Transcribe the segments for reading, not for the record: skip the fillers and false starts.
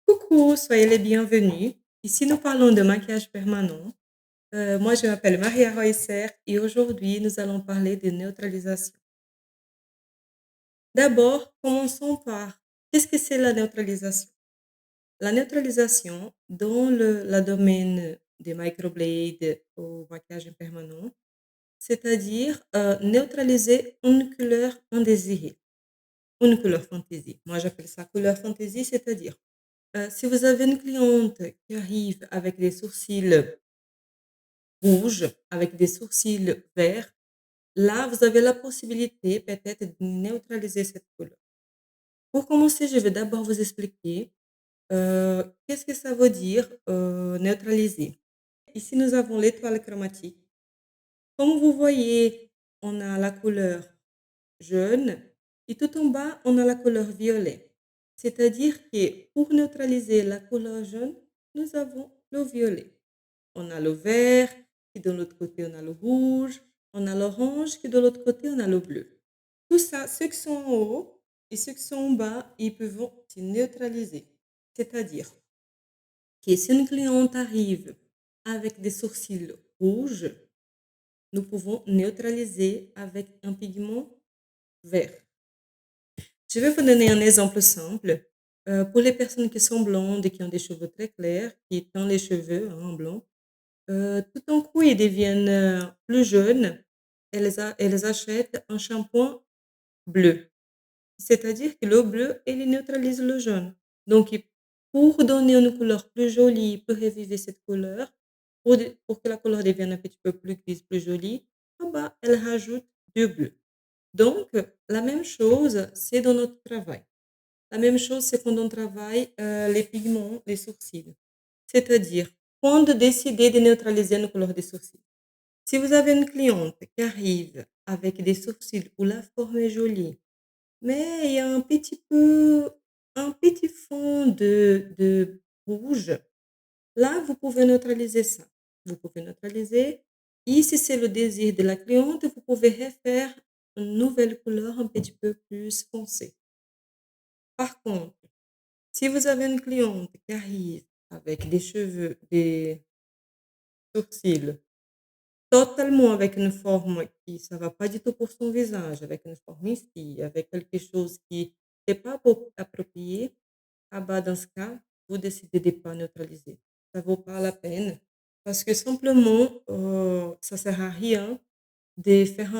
Coucou, soyez les bienvenus. Ici, nous parlons de maquillage permanent. Moi, je m'appelle Maria Reusser et aujourd'hui, nous allons parler de neutralisation. D'abord, commençons par qu'est-ce que c'est la neutralisation? La neutralisation, dans le domaine des microblades au maquillage permanent, c'est-à-dire neutraliser une couleur indésirée, une couleur fantaisie. Moi, j'appelle ça couleur fantaisie, c'est-à-dire si vous avez une cliente qui arrive avec des sourcils rouges, avec des sourcils verts, là, vous avez la possibilité peut-être de neutraliser cette couleur. Pour commencer, je vais d'abord vous expliquer qu'est-ce que ça veut dire neutraliser. Ici, nous avons l'étoile chromatique. Comme vous voyez, on a la couleur jaune et tout en bas, on a la couleur violet. C'est-à-dire que pour neutraliser la couleur jaune, nous avons le violet. On a le vert, et de l'autre côté, on a le rouge. On a l'orange, et de l'autre côté, on a le bleu. Tout ça, ceux qui sont en haut et ceux qui sont en bas, ils peuvent se neutraliser. C'est-à-dire que si une cliente arrive avec des sourcils rouges, nous pouvons neutraliser avec un pigment vert. Je vais vous donner un exemple simple. Pour les personnes qui sont blondes et qui ont des cheveux très clairs, qui teint les cheveux en blanc, tout en coup, ils deviennent, plus jeunes, elles achètent un shampoing bleu. C'est-à-dire que le bleu, il neutralise le jaune. Donc il pour donner une couleur plus jolie, pour reviver cette couleur, pour que la couleur devienne un petit peu plus grise, plus jolie, ah bah, elle rajoute du bleu. Donc la même chose, c'est dans notre travail. La même chose, c'est quand on travaille, les pigments, les sourcils. C'est-à-dire, quand décider de neutraliser une couleur des sourcils. Si vous avez une cliente qui arrive avec des sourcils où la forme est jolie, mais il y a un petit fond de rouge, là, vous pouvez neutraliser ça. Vous pouvez neutraliser. Et si c'est le désir de la cliente, vous pouvez refaire une nouvelle couleur un petit peu plus foncée. Par contre, si vous avez une cliente qui arrive avec des cheveux, des sourcils totalement avec une forme qui ça va pas du tout pour son visage, avec une forme ici, avec quelque chose qui n'est pas approprié, ah bah, dans ce cas, vous décidez de pas neutraliser. Ça vaut pas la peine parce que simplement, ça sert à rien de faire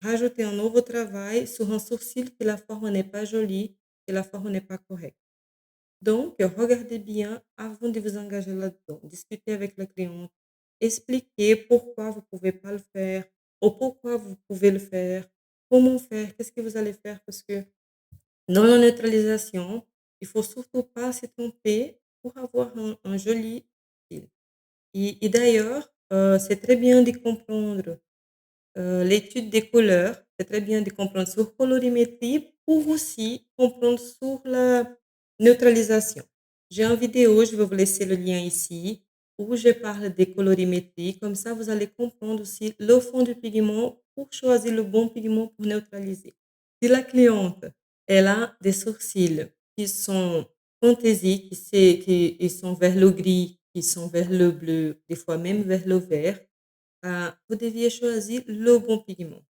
rajouter un nouveau travail sur un sourcil que la forme n'est pas jolie, que la forme n'est pas correcte. Donc, regardez bien avant de vous engager là-dedans. Discutez avec la cliente. Expliquez pourquoi vous ne pouvez pas le faire ou pourquoi vous pouvez le faire. Comment faire? Qu'est-ce que vous allez faire? Parce que dans la neutralisation, il faut surtout pas se tromper pour avoir un joli style. Et d'ailleurs, c'est très bien de comprendre l'étude des couleurs. C'est très bien de comprendre sur colorimétrie pour aussi comprendre sur la neutralisation. J'ai une vidéo, je vais vous laisser le lien ici, où je parle des colorimétries. Comme ça, vous allez comprendre aussi le fond du pigment pour choisir le bon pigment pour neutraliser. Si la cliente, elle a des sourcils qui sont fantaisie, qui sont vers le gris, qui sont vers le bleu, des fois même vers le vert, vous deviez choisir le bon pigment.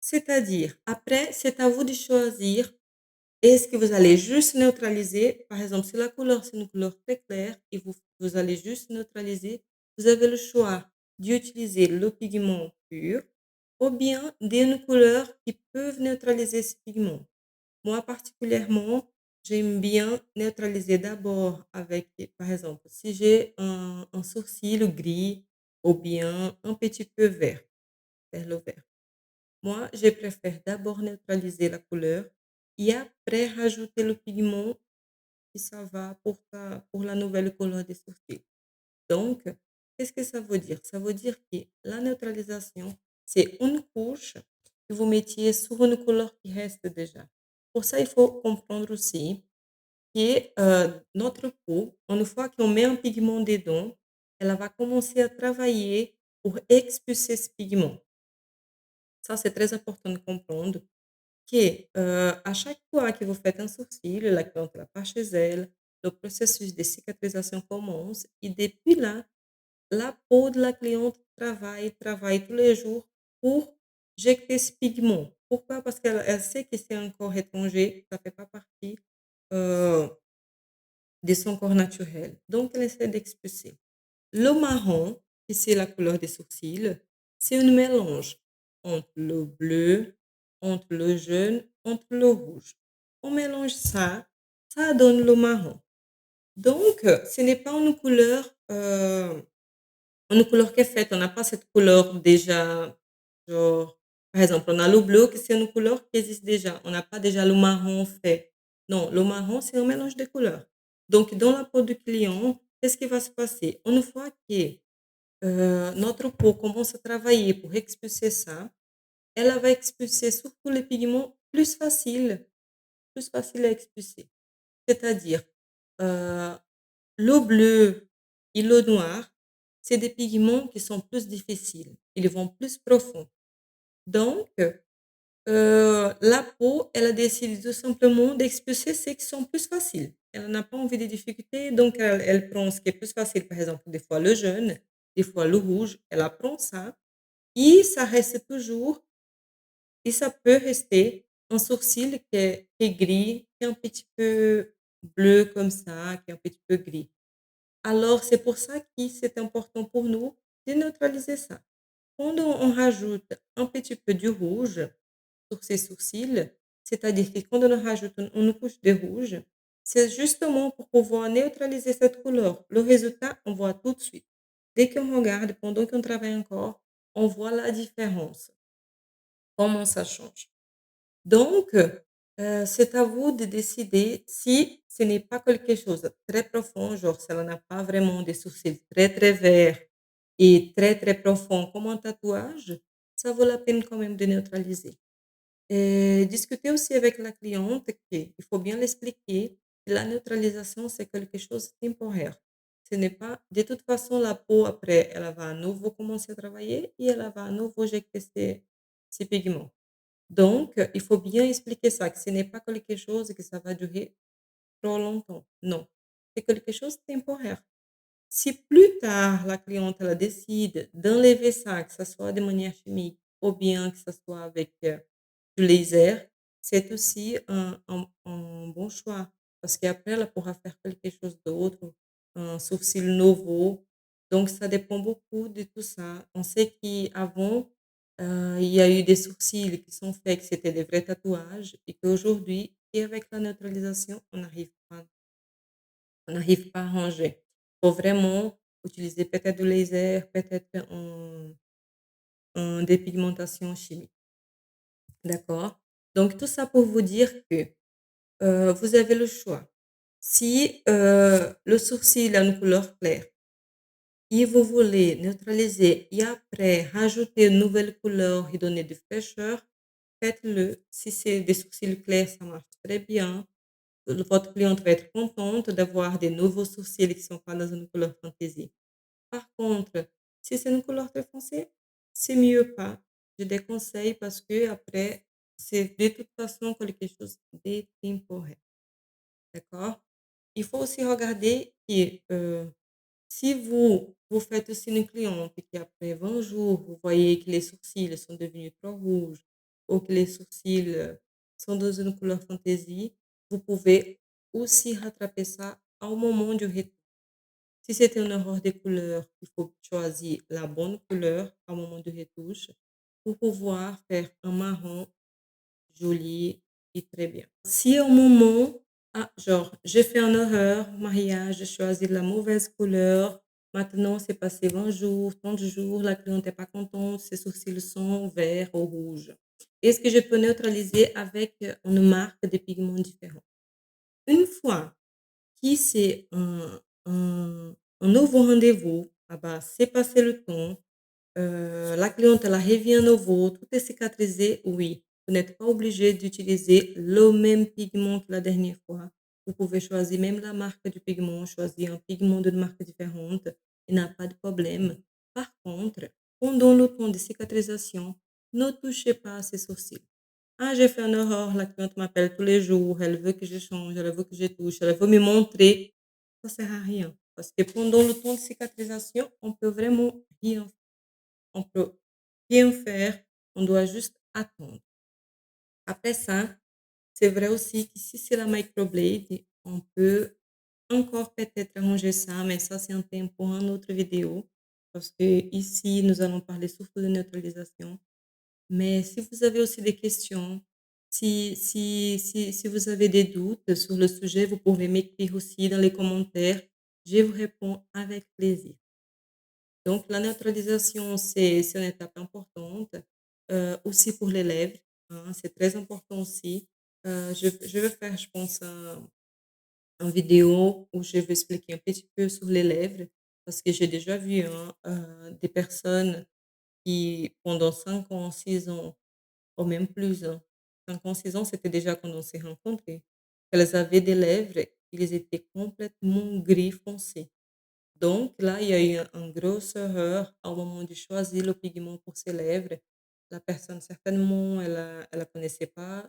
C'est-à-dire, après, c'est à vous de choisir, est-ce que vous allez juste neutraliser, par exemple, si la couleur, c'est une couleur très claire et vous allez juste neutraliser, vous avez le choix d'utiliser le pigment pur ou bien d'une couleur qui peuvent neutraliser ce pigment. Moi, particulièrement, j'aime bien neutraliser d'abord avec, par exemple, si j'ai un sourcil gris ou bien un petit peu vert, vers le vert. Moi, je préfère d'abord neutraliser la couleur et après rajouter le pigment si ça va pour la nouvelle couleur des sourcils. Donc, qu'est-ce que ça veut dire? Ça veut dire que la neutralisation, c'est une couche que vous mettiez sur une couleur qui reste déjà. Pour ça, il faut comprendre aussi que notre peau, une fois qu'on met un pigment dedans, elle va commencer à travailler pour expulser ce pigment. Ça, c'est très important de comprendre que, à chaque fois que vous faites un sourcil, la cliente ela part chez elle, le processus de cicatrisation commence et depuis là, la peau de la cliente travaille tous les jours pour jeter ce pigment. Pourquoi? Parce qu'elle sait que c'est un corps étranger, ça fait pas partie, heu, de son corps naturel. Donc elle essaie d'expulser. Le marron, qui c'est la couleur des sourcils, c'est un mélange entre le bleu, entre le jaune, entre le rouge. On mélange ça, ça donne le marron. Donc, ce n'est pas une couleur qui est faite. On n'a pas cette couleur déjà, genre, par exemple, on a le bleu, que c'est une couleur qui existe déjà. On n'a pas déjà le marron fait. Non, le marron, c'est un mélange de couleurs. Donc, dans la peau du client, qu'est-ce qui va se passer? Une fois que notre peau commence à travailler pour expulser ça, elle va expulser surtout les pigments plus faciles à expulser. C'est-à-dire, heu, le bleu et le noir, c'est des pigments qui sont plus difficiles, ils vont plus profond. Donc, la peau, elle a décidé tout simplement d'expulser ceux qui sont plus faciles. Elle n'a pas envie des difficultés, donc elle prend ce qui est plus facile, par exemple, des fois le jaune, des fois le rouge, elle apprend ça et ça reste toujours et ça peut rester un sourcil qui est gris, qui est un petit peu bleu comme ça, qui est un petit peu gris. Alors c'est pour ça que c'est important pour nous de neutraliser ça. Quand on rajoute un petit peu de rouge sur ses sourcils, c'est-à-dire que quand on rajoute une couche de rouge, c'est justement pour pouvoir neutraliser cette couleur. Le résultat, on voit tout de suite. Dès qu'on regarde, pendant qu'on travaille encore, on voit la différence, comment ça change. Donc, c'est à vous de décider si ce n'est pas quelque chose de très profond, genre si elle n'a pas vraiment des sourcils très, très verts et très, très profonds comme un tatouage, ça vaut la peine quand même de neutraliser. Et discuter aussi avec la cliente qu'il faut bien l'expliquer que la neutralisation, c'est quelque chose de temporaire. Ce n'est pas de toute façon, la peau après, elle va à nouveau commencer à travailler et elle va à nouveau jeter ses pigments. Donc, il faut bien expliquer ça, que ce n'est pas quelque chose que ça va durer trop longtemps. Non, c'est quelque chose de temporaire. Si plus tard la cliente elle décide d'enlever ça, que ce soit de manière chimique ou bien que ce soit avec du laser, c'est aussi un bon choix parce qu'après elle pourra faire quelque chose d'autre, un sourcil nouveau. Donc ça dépend beaucoup de tout ça. On sait qu'avant, il y a eu des sourcils qui sont faits, que c'était des vrais tatouages et qu'aujourd'hui, et avec la neutralisation, on n'arrive pas à ranger. Faut vraiment utiliser peut-être du laser, peut-être un dépigmentation chimique, d'accord? Donc tout ça pour vous dire que, vous avez le choix. Si, le sourcil a une couleur claire et vous voulez neutraliser et après rajouter une nouvelle couleur et donner de fraîcheur, faites-le. Si c'est des sourcils clairs, ça marche très bien. Votre cliente va être contente d'avoir des nouveaux sourcils qui sont pas dans une couleur fantaisie. Par contre, si c'est une couleur très foncée, c'est mieux pas. Je déconseille parce que après, c'est de toute façon quelque chose de temporaire, d'accord? Il faut aussi regarder que, si vous faites aussi une cliente et qu'après 20 jours, vous voyez que les sourcils sont devenus trop rouges ou que les sourcils, sont dans une couleur fantaisie, vous pouvez aussi rattraper ça au moment du retour. Si c'était une erreur de couleur, il faut choisir la bonne couleur au moment de retouche pour pouvoir faire un marron joli et très bien. Si au moment, genre, j'ai fait une erreur, mariage, j'ai choisi la mauvaise couleur, maintenant c'est passé 20 jours, 30 jours, la cliente n'est pas contente, ses sourcils sont verts ou rouges. Est-ce que je peux neutraliser avec une marque de pigments différents? Une fois qui c'est un nouveau rendez-vous, ah bah, c'est passé le temps, la cliente elle revient à nouveau, tout est cicatrisé, oui. Vous n'êtes pas obligé d'utiliser le même pigment que la dernière fois. Vous pouvez choisir même la marque du pigment, choisir un pigment d'une marque différente, il n'y a pas de problème. Par contre, pendant le temps de cicatrisation, ne touchez pas à ses sourcils. Ah, j'ai fait une erreur, la cliente m'appelle tous les jours, elle veut que je change, elle veut que je touche, elle veut me montrer. Ça sert à rien. Parce que pendant le temps de cicatrisation, on peut vraiment rien, on peut rien faire, on doit juste attendre. Après ça, c'est vrai aussi que si c'est la microblade, on peut encore peut-être arranger ça, mais ça c'est un thème pour une autre vidéo. Parce que ici, nous allons parler surtout de neutralisation. Mais si vous avez aussi des questions, si vous avez des doutes sur le sujet, vous pouvez m'écrire aussi dans les commentaires. Je vous réponds avec plaisir. Donc la neutralisation, c'est une étape importante, aussi pour les lèvres, hein, c'est très important aussi. Je vais faire, je pense, un vidéo où je vais expliquer un petit peu sur les lèvres, parce que j'ai déjà vu, hein, des personnes qui pendant 5 ans, 6 ans ou même plus, hein. 5 ans, 6 ans, c'était déjà quand on s'est rencontrés. Elles avaient des lèvres, ils étaient complètement gris foncé. Donc là, il y a eu une grosse erreur au moment de choisir le pigment pour ses lèvres. La personne, certainement, elle connaissait pas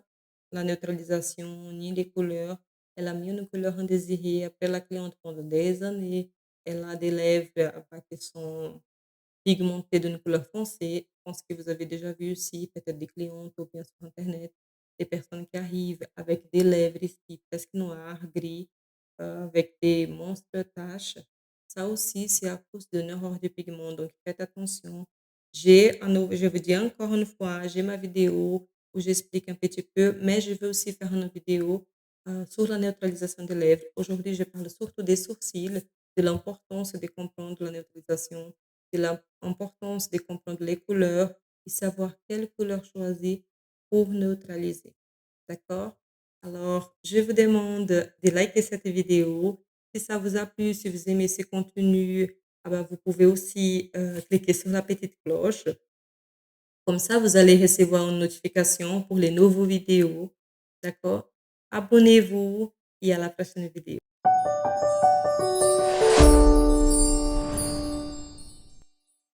la neutralisation ni les couleurs. Elle a mis une couleur indésirée. Après, la cliente, pendant des années, elle a des lèvres qui sont pigmentées d'une couleur foncée. Je pense que vous avez déjà vu aussi, peut-être des clientes ou bien sur Internet, des personnes qui arrivent avec des lèvres ici presque noires, gris, avec des monstres taches. Ça aussi, c'est à cause d'une erreur de pigment, donc faites attention. Je vous dis encore une fois, j'ai ma vidéo où j'explique un petit peu, mais je vais aussi faire une vidéo sur la neutralisation des lèvres. Aujourd'hui, je parle surtout des sourcils, de l'importance de comprendre la neutralisation, de l'importance de comprendre les couleurs et savoir quelle couleur choisir pour neutraliser. D'accord? Alors, je vous demande de liker cette vidéo. Si ça vous a plu, si vous aimez ce contenu, ah bah, vous pouvez aussi cliquer sur la petite cloche. Comme ça, vous allez recevoir une notification pour les nouveaux vidéos. D'accord? Abonnez-vous et à la prochaine vidéo.